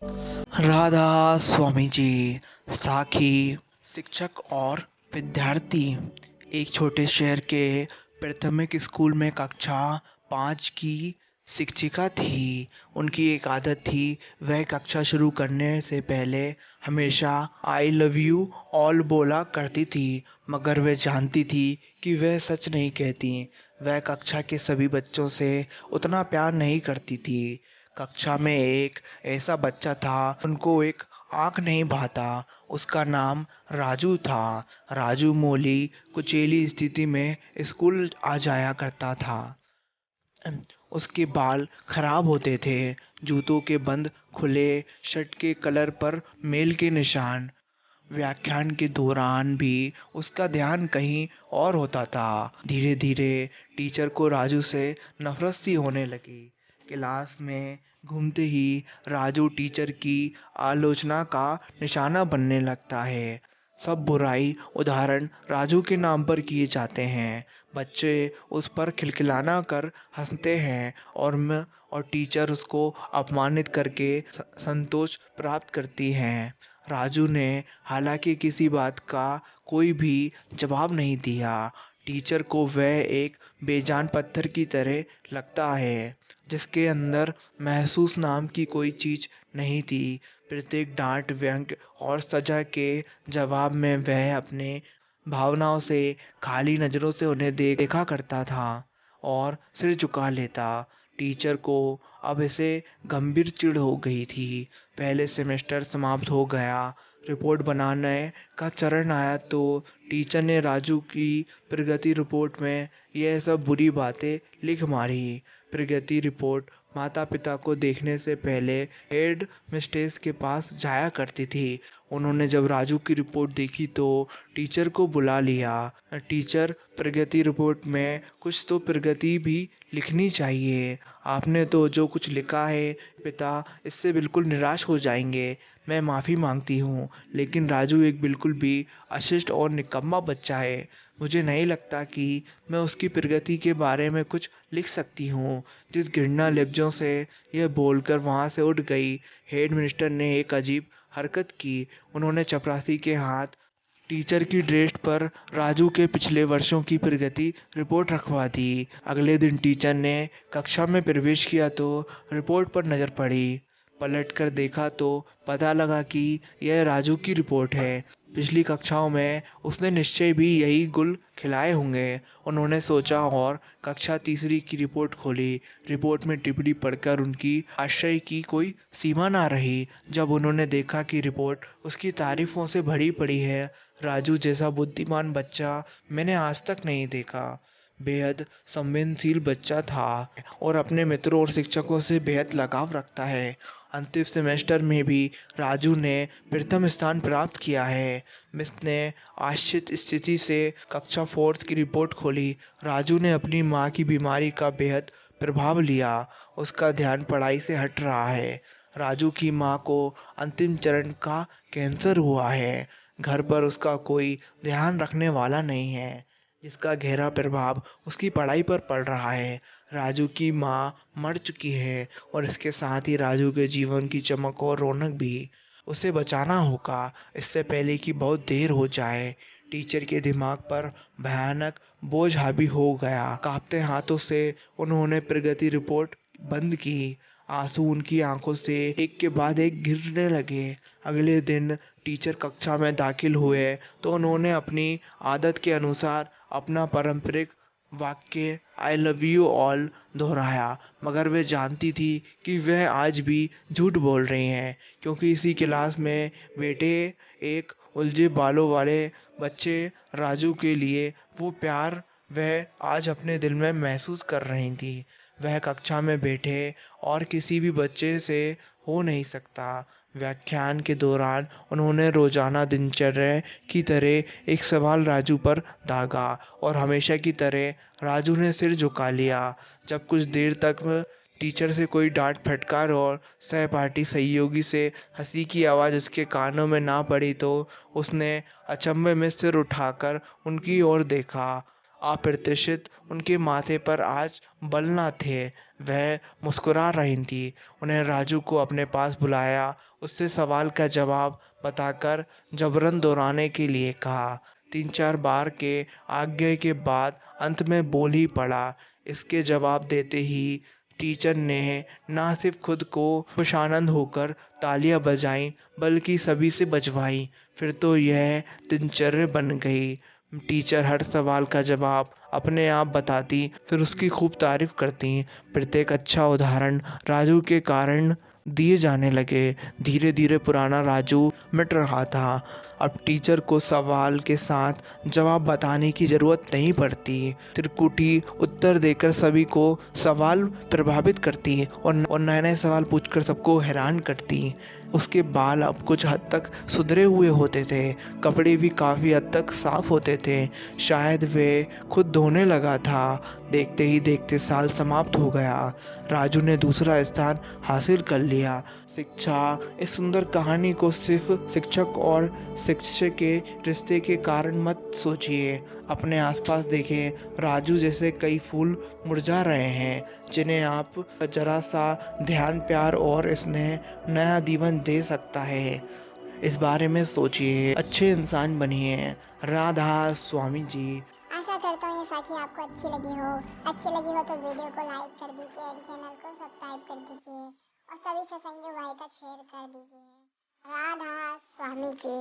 राधा स्वामी जी, साखी, शिक्षक और विद्यार्थी। एक छोटे शहर के प्राथमिक स्कूल में कक्षा 5 की शिक्षिका थी। उनकी एक आदत थी, वह कक्षा शुरू करने से पहले हमेशा आई लव यू ऑल बोला करती थी, मगर वह जानती थी कि वह सच नहीं कहती। वह कक्षा के सभी बच्चों से उतना प्यार नहीं करती थी। कक्षा में एक ऐसा बच्चा था, उनको एक आंख नहीं भाता। उसका नाम राजू था। राजू मोली कुचेली स्थिति में स्कूल आ जाया करता था। उसके बाल खराब होते थे, जूतों के बंद खुले, शर्ट के कलर पर मेल के निशान। व्याख्यान के दौरान भी उसका ध्यान कहीं और होता था। धीरे धीरे टीचर को राजू से नफरत सी होने लगी। क्लास में घूमते ही राजू टीचर की आलोचना का निशाना बनने लगता है। सब बुराई उदाहरण राजू के नाम पर किए जाते हैं। बच्चे उस पर खिलखिलाना कर हंसते हैं और टीचर उसको अपमानित करके संतोष प्राप्त करती हैं। राजू ने हालांकि किसी बात का कोई भी जवाब नहीं दिया। टीचर को वह एक बेजान पत्थर की तरह लगता है, जिसके अंदर महसूस नाम की कोई चीज नहीं थी। प्रत्येक डांट, व्यंग्य और सजा के जवाब में वह अपने भावनाओं से खाली नजरों से उन्हें देखा करता था और सिर झुका लेता। टीचर को अब इसे गंभीर चिढ़ हो गई थी। पहले सेमेस्टर समाप्त हो गया, रिपोर्ट बनाने का चरण आया तो टीचर ने राजू की प्रगति रिपोर्ट में यह सब बुरी बातें लिख मारी। प्रगति रिपोर्ट माता पिता को देखने से पहले हेड मिस्ट्रेस के पास जाया करती थी। उन्होंने जब राजू की रिपोर्ट देखी तो टीचर को बुला लिया। टीचर, प्रगति रिपोर्ट में कुछ तो प्रगति भी लिखनी चाहिए। आपने तो जो कुछ लिखा है पिता, इससे बिल्कुल निराश हो जाएंगे। मैं माफ़ी मांगती हूँ, लेकिन राजू एक बिल्कुल भी अशिष्ट और निकम्मा बच्चा है। मुझे नहीं लगता कि मैं उसकी प्रगति के बारे में कुछ लिख सकती हूँ। जिस घृणा लफ्जों से यह बोलकर वहाँ से उठ गई। हेड मिनिस्टर ने एक अजीब हरकत की। उन्होंने चपरासी के हाथ टीचर की ड्रेस पर राजू के पिछले वर्षों की प्रगति रिपोर्ट रखवा दी। अगले दिन टीचर ने कक्षा में प्रवेश किया तो रिपोर्ट पर नजर पड़ी। पलट कर देखा तो पता लगा कि यह राजू की रिपोर्ट है। पिछली कक्षाओं में उसने निश्चय भी यही गुल खिलाए होंगे, उन्होंने सोचा और कक्षा तीसरी की रिपोर्ट खोली। रिपोर्ट में टिप्पणी पढ़कर उनकी आश्चर्य की कोई सीमा ना रही जब उन्होंने देखा कि रिपोर्ट उसकी तारीफों से भरी पड़ी है। राजू जैसा बुद्धिमान बच्चा मैंने आज तक नहीं देखा। बेहद संवेदनशील बच्चा था और अपने मित्रों और शिक्षकों से बेहद लगाव रखता है। अंतिम सेमेस्टर में भी राजू ने प्रथम स्थान प्राप्त किया है। मिस ने आश्चर्य स्थिति से कक्षा फोर्थ की रिपोर्ट खोली। राजू ने अपनी माँ की बीमारी का बेहद प्रभाव लिया। उसका ध्यान पढ़ाई से हट रहा है। राजू की माँ को अंतिम चरण का कैंसर हुआ है। घर पर उसका कोई ध्यान रखने वाला नहीं है, जिसका गहरा प्रभाव उसकी पढ़ाई पर पड़ रहा है। राजू की माँ मर चुकी है और इसके साथ ही राजू के जीवन की चमक और रौनक भी। उसे बचाना होगा इससे पहले कि बहुत देर हो जाए। टीचर के दिमाग पर भयानक बोझ हावी हो गया। कांपते हाथों से उन्होंने प्रगति रिपोर्ट बंद की। आंसू उनकी आंखों से एक के बाद एक गिरने लगे। अगले दिन टीचर कक्षा में दाखिल हुए तो उन्होंने अपनी आदत के अनुसार अपना पारंपरिक वाक्य आई लव यू ऑल दोहराया, मगर वह जानती थी कि वह आज भी झूठ बोल रही हैं, क्योंकि इसी क्लास में बेटे एक उलझे बालों वाले बच्चे राजू के लिए वो प्यार वह आज अपने दिल में महसूस कर रही थी। वह कक्षा में बैठे और किसी भी बच्चे से हो नहीं सकता। व्याख्यान के दौरान उन्होंने रोजाना दिनचर्या की तरह एक सवाल राजू पर दागा और हमेशा की तरह राजू ने सिर झुका लिया। जब कुछ देर तक टीचर से कोई डांट फटकार और सहपाठी सहयोगी से हंसी की आवाज़ उसके कानों में ना पड़ी तो उसने अचंभे में सिर उठाकर उनकी ओर देखा। अप्रत्याशित उनके माथे पर आज बल न थे। वह मुस्कुरा रही थी। उन्हें राजू को अपने पास बुलाया, उससे सवाल का जवाब बताकर जबरन दोहराने के लिए कहा। 3-4 बार के आगे के बाद अंत में बोल ही पड़ा। इसके जवाब देते ही टीचर ने ना सिर्फ खुद को खुशानंद होकर तालियां बजाईं, बल्कि सभी से बजवाई। फिर तो यह दिनचर्या बन गई। टीचर हर सवाल का जवाब अपने आप बताती, फिर उसकी खूब तारीफ करती। प्रत्येक अच्छा उदाहरण राजू के कारण दिए जाने लगे। धीरे धीरे पुराना राजू मिट रहा था। अब टीचर को सवाल के साथ जवाब बताने की जरूरत नहीं पड़ती। त्रिकुटी उत्तर देकर सभी को सवाल प्रभावित करती और नए नए सवाल पूछकर सबको हैरान करती। उसके बाल अब कुछ हद तक सुधरे हुए होते थे, कपड़े भी काफी हद तक साफ होते थे। शायद वे खुद धोने लगा था। देखते ही देखते साल समाप्त हो गया। राजू ने दूसरा स्थान हासिल कर लिया। शिक्षा इस सुंदर कहानी को सिर्फ शिक्षक और शिक्षक के रिश्ते के कारण मत सोचिए। अपने आसपास देखें, राजू जैसे कई फूल मुरझा रहे हैं, जिन्हें आप जरा सा ध्यान, प्यार और स्नेह नया जीवन दे सकता है। इस बारे में सोचिए, अच्छे इंसान बनिए। राधा स्वामी जी। आशा करता हूँ ये साखी आपको अच्छी लगी हो। अच्छी लगी हो तो वीडियो को लाइक कर दीजिए, चैनल को सब्सक्राइब कर दीजिए और सभी सत्संगी भाई तक शेयर कर दीजिए। राधा स्वामी जी।